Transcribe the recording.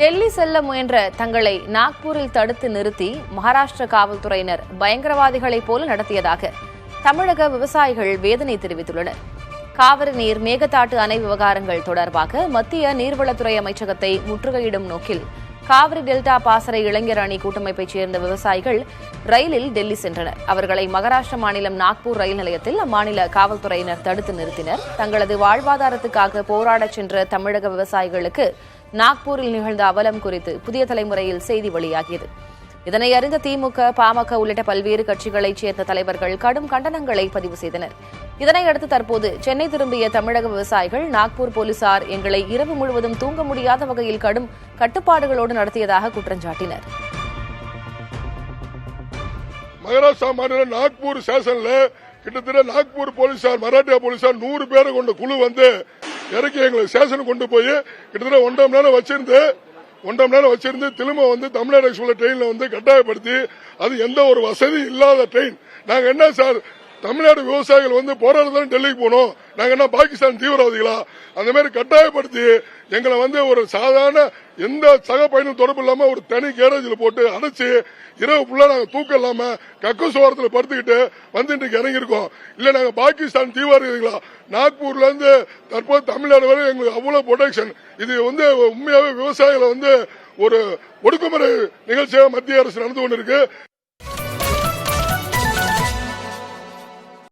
டெல்லி செல்ல முயன்ற தங்களை நாக்பூரில் தடுத்து நிறுத்தி மகாராஷ்டிர காவல்துறையினர் பயங்கரவாதிகளைப் போல நடத்தியதாக தமிழக விவசாயிகள் வேதனை தெரிவித்துள்ளனர். காவிரி நீர் மேகதாட்டு அணை விவகாரங்கள் தொடர்பாக மத்திய நீர்வளத்துறை அமைச்சகத்தை முற்றுகையிடும் நோக்கில் காவிரி டெல்டா பாசறை இளைஞர் அணி கூட்டமைப்பைச் சேர்ந்த விவசாயிகள் ரயிலில் டெல்லி சென்றனர். அவர்களை மகாராஷ்டிர மாநிலம் நாக்பூர் ரயில் நிலையத்தில் அம்மாநில காவல்துறையினர் தடுத்து நிறுத்தினர். தங்களது வாழ்வாதாரத்துக்காக போராடச் சென்ற தமிழக விவசாயிகளுக்கு நாக்பூரில் நிகழ்ந்த அவலம் குறித்து புதிய தலைமுறையில் செய்தி வெளியாகியது. இதனை அறிந்த திமுக, பாமக உள்ளிட்ட பல்வேறு கட்சிகளைச் சேர்ந்த தலைவர்கள் கடும் கண்டனங்களை பதிவு செய்தனர். இதனையடுத்து தற்போது சென்னை திரும்பிய தமிழக விவசாயிகள் நாக்பூர் போலீசார் எங்களை இரவு முழுவதும் தூங்க முடியாத வகையில் கடும் கட்டுப்பாடுகளோடு நடத்தியதாக குற்றம் சாட்டினர். மகாராஷ்டிரா மாநிலம் நாக்பூர் ஸ்டேஷன்ல கிட்டத்தட்ட நாக்பூர் போலீசார், மராட்டியா போலீசார் 100 பேரை கொண்ட குழு வந்து இறக்கி எங்களை ஸ்டேஷனுக்கு கொண்டு போய் கிட்டத்தட்ட 1.5 மணி நேரம் வச்சிருந்து திரும்ப வந்து தமிழ்நாடு எக்ஸ்பிரஸ் ட்ரெயின்ல வந்து கட்டாயப்படுத்தி, அது எந்த ஒரு வசதி இல்லாத ட்ரெயின். நாங்க என்ன சார், தமிழ்நாடு விவசாயிகள் வந்து போராடத்தான் டெல்லிக்கு போனோம், நாங்க என்ன பாகிஸ்தான் தீவிரவாதிகளா? அந்த மாதிரி கட்டாயப்படுத்தி எங்களை வந்து ஒரு சாதாரண எந்த சக பயணம் தொடர்பு இல்லாம ஒரு தனி கேரேஜில் போட்டு அடைச்சு இரவு ஃபுல்லா நாங்க தூக்கம் இல்லாம கக்கு சோரத்தில் படுத்துக்கிட்டு வந்து இன்றைக்கு இறங்கியிருக்கோம். இல்ல நாங்க பாகிஸ்தான் தீவிரவாதிகளா? நாக்பூர்ல இருந்து தற்போது தமிழ்நாடு வரை எங்களுக்கு அவ்வளவு ப்ரொடெக்ஷன். இது வந்து உண்மையாவே விவசாயிகளை வந்து ஒரு ஒடுக்குமுறை நிகழ்ச்சியாக மத்திய அரசு நடந்து கொண்டிருக்கு.